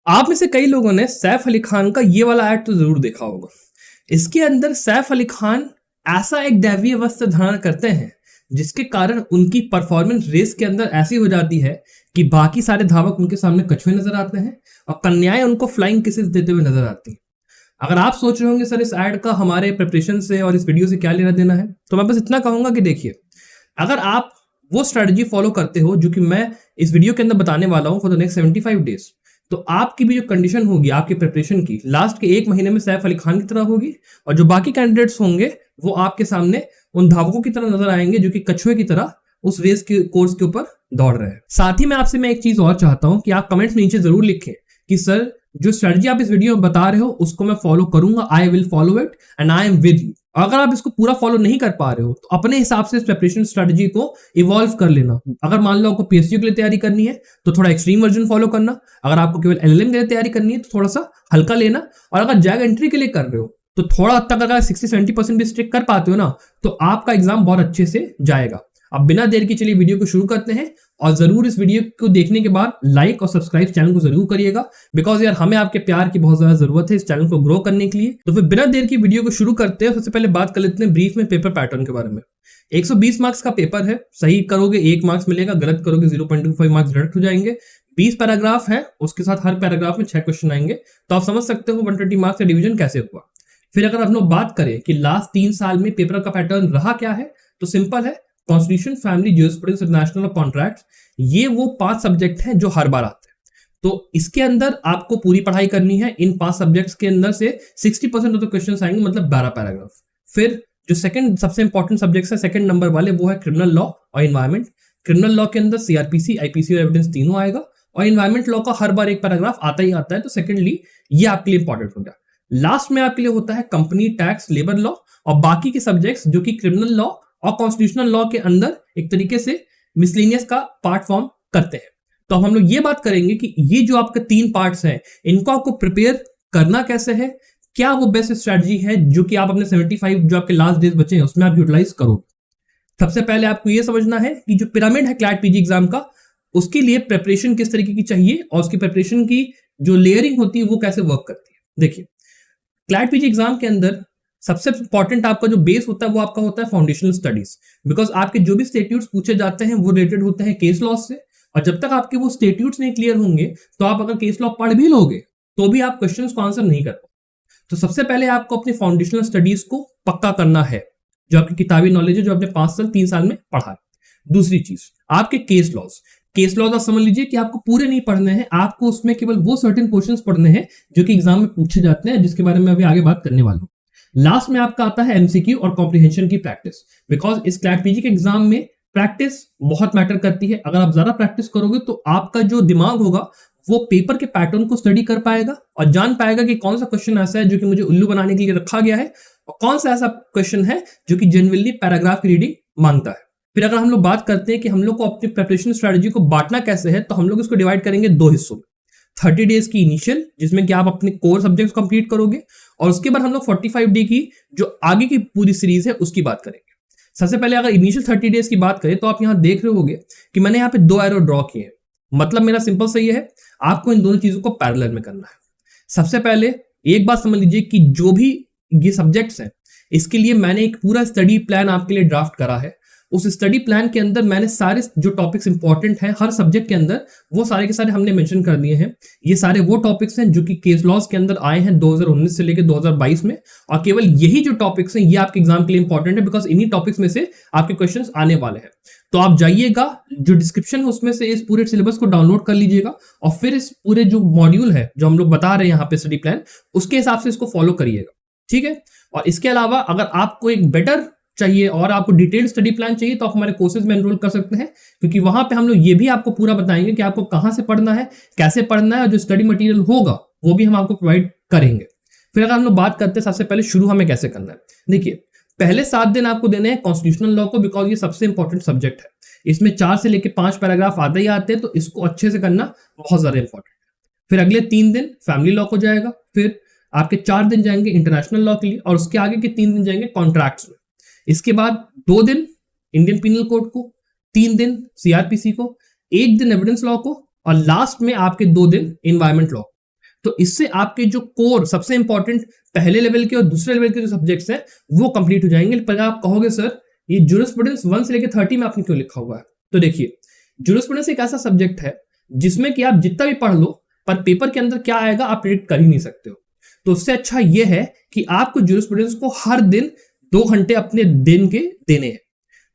आप में से कई लोगों ने सैफ अली खान का ये वाला ऐड तो जरूर देखा होगा। इसके अंदर सैफ अली खान ऐसा एक दैवीय वस्त्र धारण करते हैं जिसके कारण उनकी परफॉर्मेंस रेस के अंदर ऐसी हो जाती है कि बाकी सारे धावक उनके सामने कछुए नजर आते हैं और कन्याएं उनको फ्लाइंग किसेस देते हुए नजर आती हैं। अगर आप सोच रहे होंगे सर इस ऐड का हमारे प्रिपरेशन से और इस वीडियो से क्या लेना देना है, तो मैं बस इतना कहूंगा कि देखिए, अगर आप वो स्ट्रेटजी फॉलो करते हो जो कि मैं इस वीडियो के अंदर बताने वाला हूं फॉर द नेक्स्ट 75 डेज, तो आपकी भी जो कंडीशन होगी आपके प्रिपरेशन की लास्ट के एक महीने में सैफ अली खान की तरह होगी और जो बाकी कैंडिडेट्स होंगे वो आपके सामने उन धावकों की तरह नजर आएंगे जो कि कछुए की तरह उस रेस के कोर्स के ऊपर दौड़ रहे हैं। साथ ही मैं आपसे एक चीज और चाहता हूं कि आप कमेंट्स नीचे जरूर लिखें कि सर जो स्ट्रेटजी आप इस वीडियो में बता रहे हो उसको मैं फॉलो करूंगा, I will follow it and I am with you. अगर आप इसको पूरा फॉलो नहीं कर पा रहे हो तो अपने हिसाब से इस प्रिपरेशन स्ट्रेटजी को इवॉल्व कर लेना। अगर मान लो आपको पीएसयू के लिए तैयारी करनी है तो थोड़ा एक्सट्रीम वर्जन फॉलो करना, अगर आपको केवल एलएलएम के लिए तैयारी करनी है तो थोड़ा सा हल्का लेना, और अगर जैग एंट्री के लिए कर रहे हो तो थोड़ा हद तक अगर 60-70% भी स्टिक कर पाते हो ना तो आपका एग्जाम बहुत अच्छे से जाएगा। अब बिना देर की चलिए वीडियो को शुरू करते हैं, और जरूर इस वीडियो को देखने के बाद लाइक और सब्सक्राइब चैनल को जरूर करिएगा, बिकॉज यार हमें आपके प्यार की बहुत ज्यादा जरूरत है इस चैनल को ग्रो करने के लिए। तो फिर बिना देर की वीडियो को शुरू करते हैं। सबसे पहले बात कर लेते हैं ब्रीफ में पेपर पैटर्न के बारे में। 120 मार्क्स का पेपर है, सही करोगे 1 मार्क्स मिलेगा, गलत करोगे 0.25 मार्क्स डिडक्ट हो जाएंगे। 20 पैराग्राफ है, उसके साथ हर पैराग्राफ में 6 क्वेश्चन आएंगे, तो आप समझ सकते हो 120 मार्क्स का डिवीजन कैसे हुआ। फिर अगर हम लोग बात करें कि लास्ट 3 साल में पेपर का पैटर्न रहा क्या है, तो सिंपल है, कॉन्स्टिट्यूशन, फैमिली, ज्यूरिस्प्रूडेंस, इंटरनेशनल और कॉन्ट्रैक्ट्स, ये वो 5 सब्जेक्ट हैं जो हर बार आते हैं। तो इसके अंदर आपको पूरी पढ़ाई करनी है। इन 5 सब्जेक्ट्स के अंदर से 60% ऑफ द क्वेश्चंस आएंगे, मतलब 12 पैराग्राफ। फिर जो सेकंड सबसे इंपॉर्टेंट सब्जेक्ट्स है सेकंड नंबर वाले, वो है क्रिमिनल लॉ और इन्वायरमेंट। क्रिमिनल लॉ के अंदर सीआरपीसी, आईपीसी और एविडेंस तीनों आएगा, और इन्वायरमेंट लॉ का हर बार एक पैराग्राफ आता ही आता है, तो सेकेंडली ये आपके लिए इंपॉर्टेंट हो गया। लास्ट में आपके लिए होता है कंपनी टैक्स, लेबर लॉ और बाकी के सब्जेक्ट्स जो कि क्रिमिनल लॉ और कॉन्स्टिट्यूशनल लॉ के अंदर एक तरीके से मिसलेनियस का पार्ट फॉर्म करते हैं। तो हम लोग ये बात करेंगे कि ये जो आपके 3 पार्ट्स हैं इनको आपको प्रिपेयर करना कैसे है, क्या वो बेस्ट स्ट्रेटजी है जो कि आप अपने 75 जो आपके लास्ट डेज बचे हैं उसमें आप यूटिलाइज करो। सबसे पहले आपको ये समझना है कि जो पिरामिड है क्लैट पीजी एग्जाम का, उसके लिए प्रिपरेशन किस तरीके की चाहिए और उसकी प्रिपरेशन की जो लेयरिंग होती है वो कैसे वर्क करती है। देखिए, क्लैट पीजी एग्जाम के अंदर सबसे इंपॉर्टेंट आपका जो बेस होता है वो आपका होता है फाउंडेशनल स्टडीज, बिकॉज आपके जो भी स्टेट्यूट्स पूछे जाते हैं वो रिलेटेड होते हैं केस लॉ से, और जब तक आपके वो स्टेट्यूट्स नहीं क्लियर होंगे तो आप अगर केस लॉ पढ़ भी लोगे तो भी आप क्वेश्चंस को आंसर नहीं कर पाओगे। तो सबसे पहले आपको अपनी फाउंडेशनल स्टडीज को पक्का करना है, जो आपकी किताबी नॉलेज है जो आपने 5 साल 3 साल में पढ़ा है। दूसरी चीज, आपके केस लॉज आप समझ लीजिए कि आपको पूरे नहीं पढ़ने हैं, आपको उसमें केवल वो सर्टेन क्वेश्चंस पढ़ने हैं जो कि एग्जाम में पूछे जाते हैं, जिसके बारे में अभी आगे बात करने वाला हूं। लास्ट में आपका आता है एमसीक्यू और कॉम्प्रिहेंशन की प्रैक्टिस, बिकॉज इस क्लैट पीजी के एग्जाम में प्रैक्टिस बहुत मैटर करती है। अगर आप ज्यादा प्रैक्टिस करोगे तो आपका जो दिमाग होगा वो पेपर के पैटर्न को स्टडी कर पाएगा और जान पाएगा कि कौन सा क्वेश्चन ऐसा है जो कि मुझे उल्लू बनाने के लिए रखा गया है और कौन सा ऐसा क्वेश्चन है जो कि जेन्युइनली पैराग्राफ की रीडिंग मांगता है। फिर अगर हम लोग बात करते हैं कि हम लोग को अपनी प्रिपरेशन स्ट्रेटजी को बांटना कैसे है, तो हम लोग इसको डिवाइड करेंगे 2 हिस्सों में। 30 डेज की इनिशियल, जिसमें कि आप अपने कोर सब्जेक्ट्स कंप्लीट करोगे, और उसके बाद हम लोग 45 डे की जो आगे की पूरी सीरीज है उसकी बात करेंगे। सबसे पहले अगर इनिशियल 30 डेज की बात करें तो आप यहां देख रहे होगे कि मैंने यहाँ पे 2 एरो ड्रॉ किए हैं। मतलब मेरा सिंपल सा ये है, आपको इन दोनों चीजों को पैरेलल में करना है। सबसे पहले एक बात समझ लीजिए कि जो भी ये सब्जेक्ट्स हैं इसके लिए मैंने एक पूरा स्टडी प्लान आपके लिए ड्राफ्ट करा है। उस स्टडी प्लान के अंदर मैंने सारे जो टॉपिक्स इंपॉर्टेंट हैं हर सब्जेक्ट के अंदर, वो सारे के सारे हमने मेंशन कर दिए हैं। ये सारे वो टॉपिक्स हैं जो कि केस लॉज के अंदर आए हैं 2019 से लेकर 2022 में, और केवल यही जो टॉपिक्स हैं ये आपके एग्जाम के लिए इंपॉर्टेंट है, बिकॉज इन्हीं टॉपिक्स में से आपके क्वेश्चंस आने वाले हैं। तो आप जाइएगा, जो डिस्क्रिप्शन है उसमें से इस पूरे सिलेबस को डाउनलोड कर लीजिएगा, और फिर इस पूरे जो मॉड्यूल है जो हम लोग बता रहे हैं यहाँ पे स्टडी प्लान, उसके हिसाब से इसको फॉलो करिएगा, ठीक है। और इसके अलावा अगर आपको एक बेटर चाहिए और आपको डिटेल्ड स्टडी प्लान चाहिए तो आप हमारे कोर्सेज में एनरोल कर सकते हैं, क्योंकि वहां पे हम लोग ये भी आपको पूरा बताएंगे कि आपको कहां से पढ़ना है, कैसे पढ़ना है, और जो स्टडी मटेरियल होगा वो भी हम आपको प्रोवाइड करेंगे। फिर अगर हम लोग बात करते हैं सबसे पहले शुरू हमें कैसे करना है, देखिए पहले 7 दिन आपको देने हैं कॉन्स्टिट्यूशनल लॉ को, बिकॉज ये सबसे इंपॉर्टेंट सब्जेक्ट है। इसमें 4 से लेकर 5 पैराग्राफ आते ही आते हैं, तो इसको अच्छे से करना बहुत ज्यादा इंपॉर्टेंट है। फिर अगले 3 दिन फैमिली लॉ को जाएगा, फिर आपके 4 दिन जाएंगे इंटरनेशनल लॉ के लिए, और उसके आगे के 3 दिन जाएंगे कॉन्ट्रैक्ट्स में। इसके बाद 2 दिन इंडियन पिनल कोड को, 3 दिन सीआरपीसी को, 1 दिन एविडेंस लॉ को, और लास्ट में आपके 2 दिन एनवायरमेंट लॉ। तो इससे आपके जो कोर सबसे इंपॉर्टेंट पहले लेवल के और दूसरे लेवल के जो सब्जेक्ट्स हैं वो कंप्लीट हो जाएंगे। पर आप कहोगे सर ये जूरिस्प्रूडेंस 1 से लेकर 30 में आपने क्यों लिखा हुआ है? तो देखिए, जूरिस्प्रूडेंस एक ऐसा सब्जेक्ट है जिसमें कि आप जितना भी पढ़ लो पर पेपर के अंदर क्या आएगा आप प्रेडिक्ट कर ही नहीं सकते हो। तो उससे अच्छा यह है कि आपको जूरिस्प्रूडेंस को हर दिन 2 घंटे अपने दिन के देने हैं।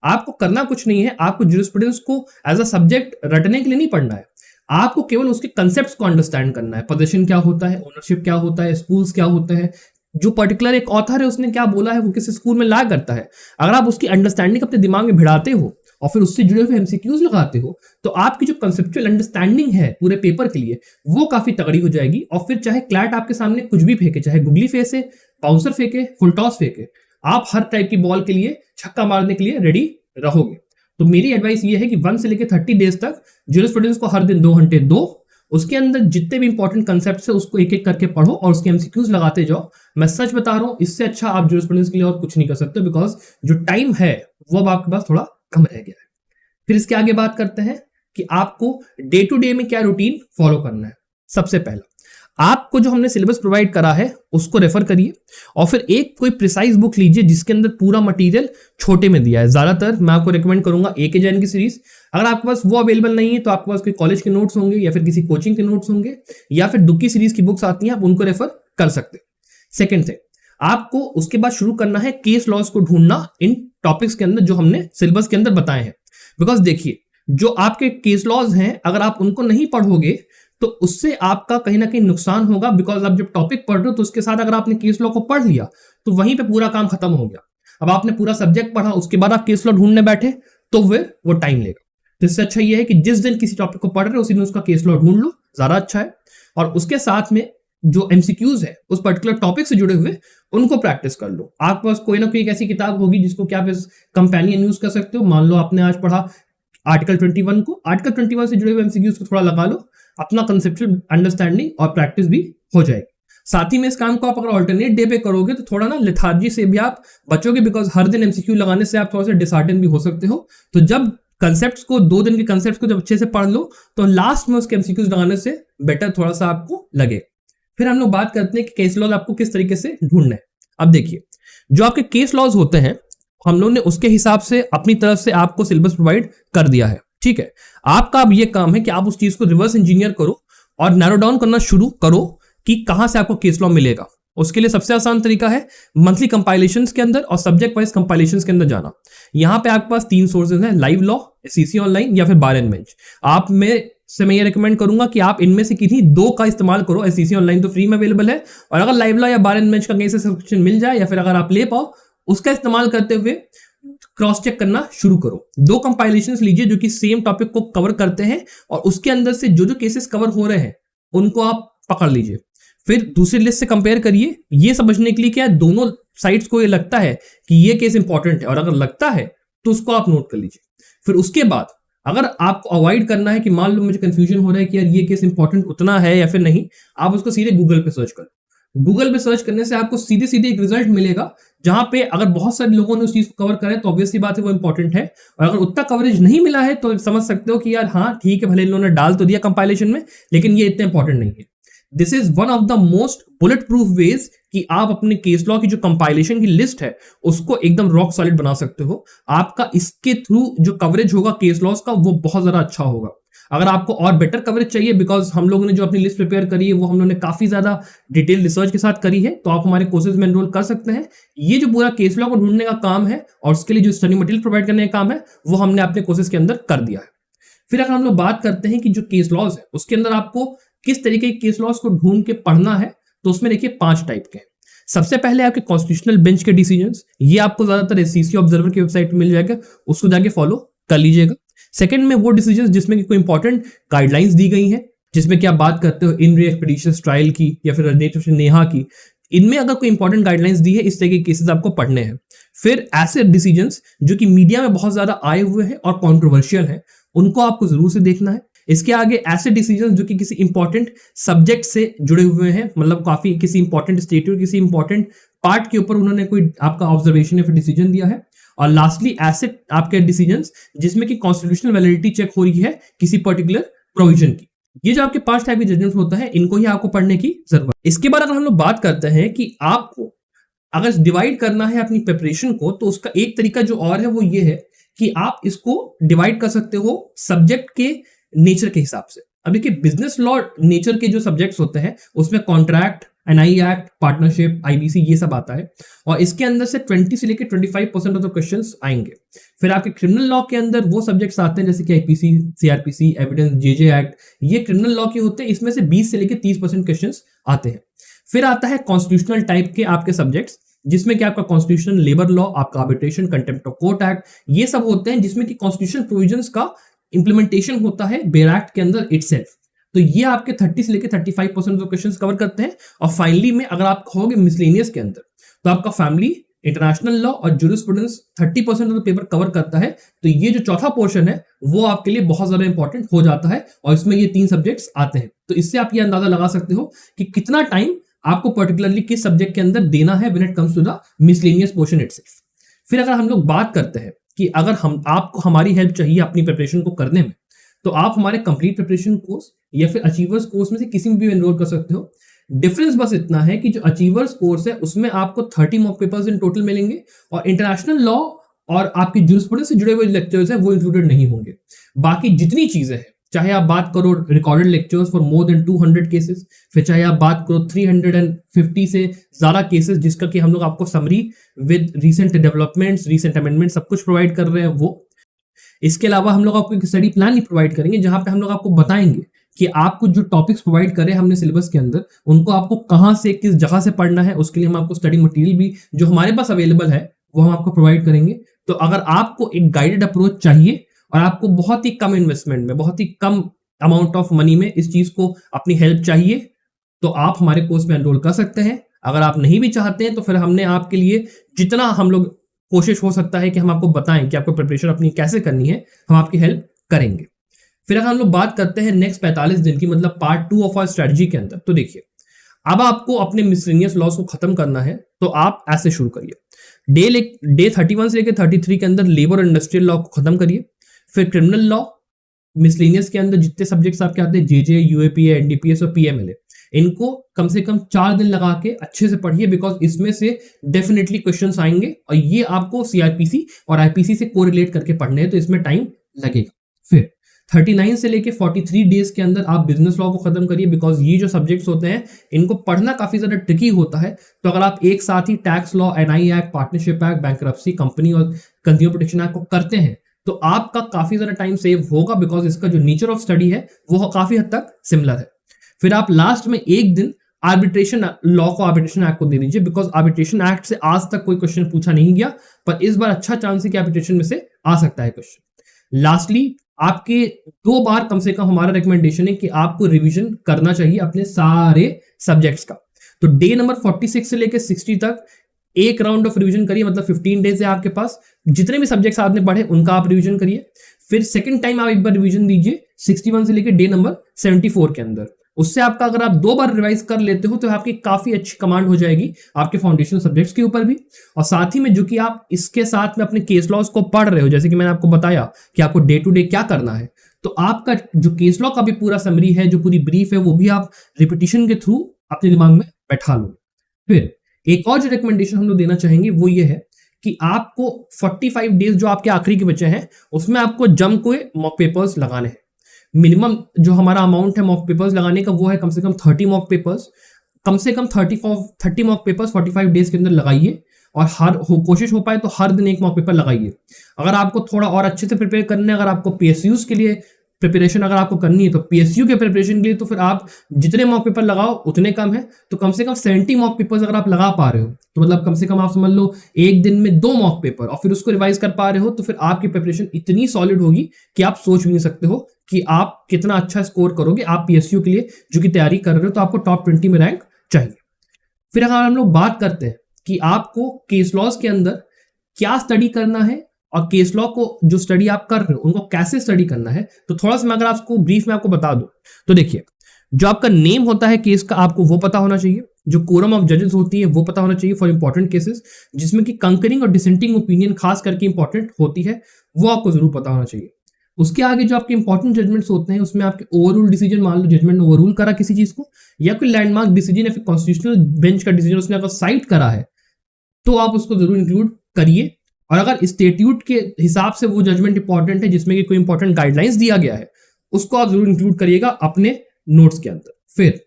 आपको करना कुछ नहीं है, आपको जूरिस्प्रूडेंस को एज अ सब्जेक्ट रटने के लिए नहीं पढ़ना है, आपको केवल उसके कंसेप्ट्स को अंडरस्टैंड करना है। पोजीशन क्या होता है, ओनरशिप क्या होता है, स्कूल्स क्या होते हैं, जो पर्टिकुलर एक ऑथर है उसने क्या बोला है वो किस स्कूल में ला करता है। अगर आप उसकी अंडरस्टैंडिंग अपने दिमाग में भिड़ाते हो और फिर उससे जुड़े हुए एमसीक्यूज लगाते हो तो आपकी जो कंसेप्चुअल अंडरस्टैंडिंग है पूरे पेपर के लिए वो काफी तगड़ी हो जाएगी। और फिर चाहे क्लैट आपके सामने कुछ भी फेंके, चाहे गुगली फेंके, बाउंसर फेंके, फुल टॉस फेंके, आप हर टाइप की बॉल के लिए छक्का मारने के लिए रेडी रहोगे। तो मेरी एडवाइस ये है कि 1 से लेकर 30 डेज तक जूरिस्प्रूडेंस को हर दिन 2 घंटे दो, उसके अंदर जितने भी इंपॉर्टेंट कंसेप्ट है उसको एक एक करके पढ़ो और उसके एमसीक्यूज लगाते जाओ। मैं सच बता रहा हूं, इससे अच्छा आप जूरिस्प्रूडेंस के लिए और कुछ नहीं कर सकते, बिकॉज जो टाइम है वो अब आपके पास थोड़ा कम रह गया है। फिर इसके आगे बात करते हैं कि आपको डे टू डे में क्या रूटीन फॉलो करना है। सबसे पहला, आपको जो हमने सिलेबस प्रोवाइड करा है उसको रेफर करिए और फिर एक कोई प्रिसाइज बुक लीजिए जिसके अंदर पूरा मटेरियल छोटे में दिया है। ज्यादातर मैं आपको रिकमेंड करूंगा ए के जैन की सीरीज। अगर आपके पास वो अवेलेबल नहीं है तो आपके पास कोई कॉलेज के नोट्स होंगे या फिर किसी कोचिंग के नोट्स होंगे या फिर दुक्की सीरीज की बुक्स आती हैं, आप उनको रेफर कर सकते हैं। सेकेंड थिंग, आपको उसके बाद शुरू करना है केस लॉज को ढूंढना इन टॉपिक्स के अंदर जो हमने सिलेबस के अंदर बताए हैं। बिकॉज देखिए, जो आपके केस लॉज हैं अगर आप उनको नहीं पढ़ोगे तो उससे आपका कहीं ना कहीं नुकसान होगा। बिकॉज आप जब टॉपिक पढ़ रहे हो तो उसके साथ अगर आपने केस लॉ को पढ़ लिया तो वहीं पे पूरा काम खत्म हो गया। अब आपने पूरा सब्जेक्ट पढ़ा, उसके बाद आप केस लॉ ढूंढने बैठे तो वो टाइम लेगा। तो इससे अच्छा ये है कि जिस दिन किसी टॉपिक को पढ़ रहे हो उसी दिन उसका केस लॉ ढूंढ लो, ज्यादा अच्छा है। और उसके साथ में जो एमसीक्यूज है उस पर्टिकुलर टॉपिक से जुड़े हुए उनको प्रैक्टिस कर लो। आपके पास कोई ना कोई एक ऐसी किताब होगी जिसको क्या आप कंपेनियन यूज कर सकते हो। मान लो आपने आज पढ़ा आर्टिकल 21 को, आर्टिकल 21 से जुड़े हुए एमसीक्यूज को थोड़ा लगा लो, अपना कंसेप्चुअल अंडरस्टैंडिंग और प्रैक्टिस भी हो जाएगी। साथ ही में इस काम को आप अगर ऑल्टरनेट डे पे करोगे तो थोड़ा ना लेथार्जी से भी आप बचोगे, बिकॉज हर दिन एमसीक्यू लगाने से आप थोड़ा सा डिसहार्टन भी हो सकते हो। तो जब कंसेप्ट्स को 2 दिन के कंसेप्ट्स को जब अच्छे से पढ़ लो तो लास्ट में उसके एमसीक्यूज लगाने से बेटर थोड़ा सा आपको लगे। फिर हम लोग बात करते हैं कि केस लॉज आपको किस तरीके से ढूंढना है। अब देखिए, जो आपके केस लॉज होते हैं हम लोग ने उसके हिसाब से अपनी तरफ से आपको सिलेबस प्रोवाइड कर दिया है, ठीक है। आपका अब ये काम है कि आप उस चीज को रिवर्स इंजीनियर करो और नैरो डाउन करना शुरू करो कि कहां से आपको केस लॉ मिलेगा। उसके लिए सबसे आसान तरीका है मंथली कंपाइलेशंस के अंदर और सब्जेक्ट वाइज कंपाइलेशंस के अंदर जाना। यहां पे आपके पास 3 सोर्सेज हैं, लाइव लॉ, सीसी ऑनलाइन या फिर बार एंड बेंच। आप में से मैं ये रिकमेंड करूंगा कि आप इनमें से किन्हीं 2 का इस्तेमाल करो। सीसी ऑनलाइन तो फ्री में अवेलेबल है और अगर लाइव लॉ या बार एंड बेंच का कहीं से सब्सक्रिप्शन मिल जाए या फिर अगर आप ले पाओ उसका इस्तेमाल करते हुए क्रॉस चेक करना शुरू करो। 2 कंपाइलेशंस लीजिए जो कि सेम टॉपिक को कवर करते हैं और उसके अंदर से जो जो केसेस कवर हो रहे हैं उनको आप पकड़ लीजिए। फिर दूसरी लिस्ट से कंपेयर करिए, ये समझने के लिए क्या दोनों साइड्स को ये लगता है कि ये केस इंपॉर्टेंट है, और अगर लगता है तो उसको आप नोट कर लीजिए। फिर उसके बाद अगर आपको अवॉइड करना है कि मान लो मुझे कंफ्यूजन हो रहा है कि यार ये केस इंपॉर्टेंट उतना है या फिर नहीं, आप उसको सीधे गूगल पे सर्च करो। गूगल पे सर्च करने से आपको सीधे सीधे एक रिजल्ट मिलेगा जहां पे अगर बहुत सारे लोगों ने उस चीज को कवर करा है तो ऑब्वियसली बात है वो इंपॉर्टेंट है, और अगर उतना कवरेज नहीं मिला है तो समझ सकते हो कि यार हाँ ठीक है, भले इन लोगों ने डाल तो दिया कंपाइलेशन में लेकिन ये इतना इंपॉर्टेंट नहीं है। This is one of the most bulletproof ways कि आप अपने केस लॉ की जो कंपाइलेशन की लिस्ट है उसको एकदम रॉक सॉलिड बना सकते हो। आपका इसके थ्रू जो कवरेज होगा केस लॉस का वो बहुत ज्यादा अच्छा होगा। अगर आपको और बेटर कवरेज चाहिए, बिकॉज हम लोगों ने जो अपनी लिस्ट प्रिपेयर करी है वो हम लोगों ने काफी ज्यादा डिटेल रिसर्च के साथ करी है, तो आप हमारे कोर्सेज में एनरोल कर सकते हैं। ये जो पूरा केस लॉ को ढूंढने का काम है और उसके लिए जो स्टडी मटेरियल प्रोवाइड करने का काम है वो हमने अपने कोर्सेज के अंदर कर दिया है। फिर अगर हम लोग बात करते हैं कि जो केस लॉज है उसके अंदर आपको किस तरीके के केस लॉज को ढूंढ के पढ़ना है, तो उसमें देखिए 5 टाइप के। सबसे पहले आपके कॉन्स्टिट्यूशनल बेंच के डिसीजंस, ये आपको ज्यादातर एससीसी ऑब्जर्वर की वेबसाइट पे मिल जाएगा, उसको जाके फॉलो कर लीजिएगा। सेकंड में वो डिसीजंस जिसमें कि कोई इंपॉर्टेंट गाइडलाइंस दी गई हैं, जिसमें कि आप बात करते हो इन रे एक्सपीडिशंस ट्रायल की या फिर नेहा की, इनमें अगर कोई इंपॉर्टेंट गाइडलाइंस दी है इस तरह के केसेस आपको पढ़ने हैं। फिर ऐसे डिसीजंस जो कि मीडिया में बहुत ज्यादा आए हुए हैं और कॉन्ट्रोवर्शियल हैं, उनको आपको जरूर से देखना है। इसके आगे ऐसे डिसीजन जो कि किसी इंपॉर्टेंट सब्जेक्ट से जुड़े हुए हैं, मतलब काफी किसी इंपॉर्टेंट स्टेट और किसी इंपॉर्टेंट पार्ट के ऊपर उन्होंने कोई आपका ऑब्जर्वेशन या फिर डिसीजन दिया है। और लास्टली ऐसे आपके डिसीजंस जिसमें कि कॉन्स्टिट्यूशनल वैलिडिटी चेक हो रही है किसी पर्टिकुलर प्रोविजन की। ये जो आपके 5 टाइप के जजमेंट होता है, इनको ही आपको पढ़ने की जरूरत है। इसके बाद अगर हम लोग बात करते हैं कि आपको अगर डिवाइड करना है अपनी प्रिपरेशन को, तो उसका एक तरीका जो और है वो ये है कि आप इसको डिवाइड कर सकते हो सब्जेक्ट के नेचर के हिसाब से। अब देखिए, बिजनेस लॉ नेचर के जो सब्जेक्ट्स होते हैं उसमें contract, NI act, partnership, IBC, ये सब आता है, और इसके अंदर से 20 से लेकर 25% ऑफ द क्वेश्चंस आएंगे। फिर आपके क्रिमिनल लॉ के अंदर वो सब्जेक्ट्स आते हैं जैसे कि IPC, CrPC, evidence, JJ act, ये क्रिमिनल लॉ के होते हैं, इसमें से 20 से लेकर 30% क्वेश्चंस आते हैं। फिर आता है कॉन्स्टिट्यूशनल टाइप के आपके सब्जेक्ट्स, जिसमें कि आपका कॉन्स्टिट्यूशन, लेबर लॉ, आपका arbitration, contempt of court act, ये सब होते हैं जिसमें कि कॉन्स्टिट्यूशन प्रोविजंस का इंप्लीमेंटेशन होता है बेयर एक्ट के अंदर इटसेल्फ। तो ये आपके 30 से लेकर 35% ऑफ क्वेश्चंस कवर करते हैं। और फाइनली में अगर आप कहोगे मिसलेनियस के अंदर, तो आपका फैमिली, इंटरनेशनल लॉ और jurisprudence 30% of the paper cover करता है। तो ये जो चौथा पोर्शन है वो आपके लिए बहुत ज्यादा इंपॉर्टेंट हो जाता है, और इसमें ये 3 सब्जेक्ट्स आते हैं। तो इससे आप ये अंदाजा लगा सकते हो कि कितना टाइम आपको पर्टिकुलरली किस सब्जेक्ट के अंदर देना है when it comes to the miscellaneous portion itself. फिर अगर हम लोग बात करते हैं कि अगर आपको हमारी हेल्प चाहिए अपनी प्रिपरेशन को करने में, तो आप हमारे कंप्लीट प्रिपरेशन कोर्स या फिर अचीवर्स कोर्स में से किसी में भी एनरोल कर सकते हो। डिफरेंस बस इतना है कि जो अचीवर्स कोर्स है उसमें आपको 30 मॉक पेपर्स इन टोटल मिलेंगे, और इंटरनेशनल लॉ और आपकी जूरिस्प्रूडेंस से जुड़े हुए लेक्चर्स है वो इंक्लूडेड नहीं होंगे। बाकी जितनी चीजें हैं, चाहे आप बात करो recorded lectures for more than 200 cases, फिर चाहे आप बात करो 350 से ज्यादा केसेस जिसका कि हम लोग आपको summary with recent developments, recent amendment सब कुछ प्रोवाइड कर रहे हैं वो। इसके अलावा हम लोग आपको एक स्टडी प्लान ही प्रोवाइड करेंगे जहां पे हम लोग आपको बताएंगे कि आपको जो टॉपिक्स प्रोवाइड करें हमने सिलेबस के अंदर, उनको आपको कहां से किस जगह से पढ़ना है, उसके लिए हम आपको स्टडी मटेरियल भी जो हमारे पास अवेलेबल है वो हम आपको प्रोवाइड करेंगे। तो अगर आपको एक गाइडेड अप्रोच चाहिए और आपको बहुत ही कम इन्वेस्टमेंट में, बहुत ही कम अमाउंट ऑफ मनी में इस चीज को अपनी हेल्प चाहिए, तो आप हमारे कोर्स में एनरोल कर सकते हैं। अगर आप नहीं भी चाहते हैं तो फिर हमने आपके लिए जितना हम लोग कोशिश हो सकता है कि हम आपको बताएं कि आपको प्रिपरेशन अपनी कैसे करनी है, हम आपकी हेल्प करेंगे। फिर अगर हम लोग बात करते हैं नेक्स्ट 45 दिन की, मतलब पार्ट 2 ऑफ आवर स्ट्रेटजी के अंदर, तो देखिए अब आपको अपने मिसलेनियस लॉस को खत्म करना है, तो आप ऐसे शुरू करिए। डे 31 से लेकर 33 के अंदर लेबर और इंडस्ट्रियल लॉ को खत्म करिए। फिर क्रिमिनल लॉ, मिसलेनियस के अंदर जितने सब्जेक्ट्स आपके आते हैं, जेजे, यूएपीए, एनडीपीएस और पीएमएलए, इनको कम से कम 4 दिन लगा के अच्छे से पढ़िए, बिकॉज इसमें से डेफिनेटली क्वेश्चंस आएंगे और ये आपको सीआरपीसी और आईपीसी से कोरिलेट करके पढ़ने हैं, तो इसमें टाइम लगेगा। फिर 39 से लेके 43 डेज के अंदर आप बिजनेस लॉ को खत्म करिए, बिकॉज ये जो सब्जेक्ट्स होते हैं इनको पढ़ना काफी ज्यादा ट्रिकी होता है। तो अगर आप एक साथ ही tax law, NI act, partnership act, bankruptcy, company और कंज्यूमर प्रोटेक्शन एक्ट को करते हैं तो आपका काफी ज्यादा टाइम सेव होगा, बिकॉज इसका जो नेचर ऑफ स्टडी है वो काफी हद तक सिमिलर है। फिर आप लास्ट में एक दिन आर्बिट्रेशन लॉ को, आर्बिट्रेशन एक्ट को दे दीजिए, बिकॉज आर्बिट्रेशन एक्ट से आज तक कोई क्वेश्चन पूछा नहीं गया, पर इस बार अच्छा चांस है कि आर्बिट्रेशन में से आ सकता है क्वेश्चन। लास्टली आपके 2 बार कम से कम हमारा रिकमेंडेशन है कि आपको रिवीजन करना चाहिए अपने सारे सब्जेक्ट्स का। तो डे नंबर 46 से लेकर 60 तक एक राउंड ऑफ रिवीजन करिए, मतलब 15 डेज है आपके पास, जितने भी सब्जेक्ट्स आपने पढ़े उनका आप रिवीजन करिए। फिर सेकंड टाइम आप एक बार रिवीजन दीजिए 61 से लेकर डे नंबर 74 के अंदर। उससे आपका अगर आप 2 बार रिवाइज कर लेते हो तो आपकी काफी अच्छी कमांड हो जाएगी आपके फाउंडेशन सब्जेक्ट्स के ऊपर भी। और साथ ही में जो कि आप इसके साथ में अपने केस लॉज को पढ़ रहे हो, जैसे कि मैंने आपको बताया कि आपको डे टू डे क्या करना है, तो आपका जो केस लॉ का भी पूरा समरी है, जो पूरी ब्रीफ है, वो भी आप रिपीटिशन के थ्रू अपने दिमाग में बैठा लो। फिर एक और जो रिकमेंडेशन हम लोग देना चाहेंगे वो ये है कि आपको 45 डेज जो आपके आखिरी के बचे हैं उसमें आपको जम के मॉक पेपर्स लगाने हैं। मिनिमम जो हमारा अमाउंट है मॉक पेपर्स लगाने का वो है कम से कम 30 मॉक पेपर्स, कम से कम 30 मॉक पेपर्स 45 डेज के अंदर लगाइए, और कोशिश हो पाए तो हर दिन एक मॉक पेपर लगाइए। अगर आपको थोड़ा और अच्छे से प्रिपेयर करना है, अगर आपको पीएसयूज के लिए प्रिपरेशन अगर आपको करनी है, तो पीएसयू के प्रिपरेशन के लिए तो फिर आप जितने मॉक पेपर लगाओ उतने कम है। तो कम से कम 70 मॉक पेपर्स अगर आप लगा पा रहे हो, तो मतलब कम से कम आप समझ लो एक दिन में 2 मॉक पेपर, और फिर उसको रिवाइज कर पा रहे हो, तो फिर आपकी प्रिपरेशन इतनी सॉलिड होगी कि आप सोच भी नहीं सकते हो कि आप कितना अच्छा स्कोर करोगे। आप पीएसयू के लिए जो कि तैयारी कर रहे हो, तो आपको टॉप 20 में रैंक चाहिए। फिर अगर हम लोग बात करते हैं कि आपको केस लॉज के अंदर क्या स्टडी करना है और केस लॉ को जो स्टडी आप कर रहे हो उनको कैसे स्टडी करना है, तो थोड़ा सा मैं अगर आपको ब्रीफ में आपको बता दूं, तो देखिए जो आपका नेम होता है केस का आपको वो पता होना चाहिए, जो कोरम ऑफ जजेस होती है वो पता होना चाहिए फॉर इंपॉर्टेंट केसेस, जिसमें कि कंकरिंग और डिसेंटिंग ओपिनियन खास करके इंपॉर्टेंट होती है, वो आपको जरूर पता होना चाहिए। उसके आगे जो आपके इंपॉर्टेंट जजमेंट्स होते हैं उसमें आपके ओवररूल डिसीजन, मान लो जजमेंट ने ओवररूल करा किसी चीज को, या कोई लैंडमार्क डिसीजन या फिर कॉन्स्टिट्यूशनल बेंच का डिसीजन उसने अगर साइट करा है तो आप उसको जरूर इंक्लूड करिए। और अगर स्टेट्यूट के हिसाब से वो जजमेंट इंपॉर्टेंट है जिसमें कि कोई इंपॉर्टेंट गाइडलाइंस दिया गया है उसको आप जरूर इंक्लूड करिएगा अपने नोट्स के अंदर। फिर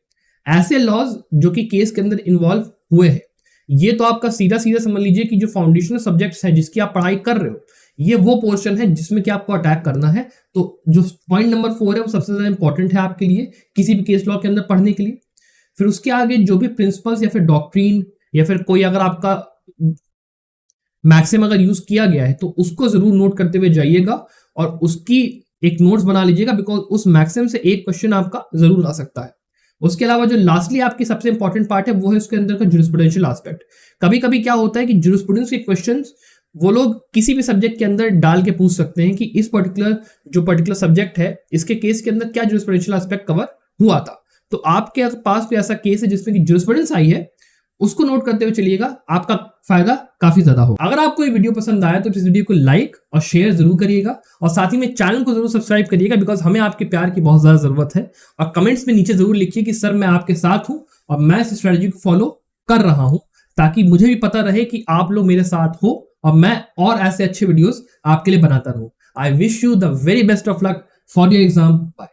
ऐसे लॉज जो कि केस के अंदर इन्वॉल्व हुए हैं, ये तो आपका सीधा सीधा समझ लीजिए कि जो फाउंडेशनल सब्जेक्ट्स हैं जिसकी आप पढ़ाई कर रहे हो, ये वो पोर्शन है जिसमें कि आपको अटैक करना है। तो जो पॉइंट नंबर 4 है वो सबसे ज्यादा इंपॉर्टेंट है आपके लिए किसी भी केस लॉ के अंदर पढ़ने के लिए। फिर उसके आगे जो भी प्रिंसिपल्स या फिर डॉक्ट्रीन या फिर कोई अगर आपका मैक्सिम अगर यूज किया गया है तो उसको जरूर नोट करते हुए जाइएगा और उसकी एक नोट्स बना लीजिएगा, बिकॉज उस मैक्सिम से एक क्वेश्चन आपका जरूर आ सकता है। उसके अलावा जो लास्टली आपकी सबसे इंपॉर्टेंट पार्ट है वो है उसके अंदर का ज्यूरिस्प्रूडेंशियल एस्पेक्ट। कभी कभी क्या होता है कि ज्यूरिस्प्रूडेंस के क्वेश्चंस वो लोग किसी भी सब्जेक्ट के अंदर डाल के पूछ सकते हैं कि इस पर्टिकुलर सब्जेक्ट है इसके केस के अंदर क्या ज्यूरिस्प्रूडेंशियल एस्पेक्ट कवर हुआ था। तो आपके पास कोई ऐसा केस है जिसमें कि ज्यूरिस्प्रूडेंस आई है, उसको नोट करते हुए चलिएगा, आपका फायदा काफी ज्यादा होगा। अगर आपको ये वीडियो पसंद आया तो इस वीडियो को लाइक और शेयर जरूर करिएगा और साथ ही में चैनल को जरूर सब्सक्राइब करिएगा, बिकॉज हमें आपके प्यार की बहुत ज्यादा जरूरत है। और कमेंट्स में नीचे जरूर लिखिए कि सर मैं आपके साथ हूं और मैं इस स्ट्रेटजी को फॉलो कर रहा हूं, ताकि मुझे भी पता रहे कि आप लोग मेरे साथ हो और मैं और ऐसे अच्छे वीडियोस आपके लिए बनाता रहूं। I wish you the very best of luck for your exam. Bye.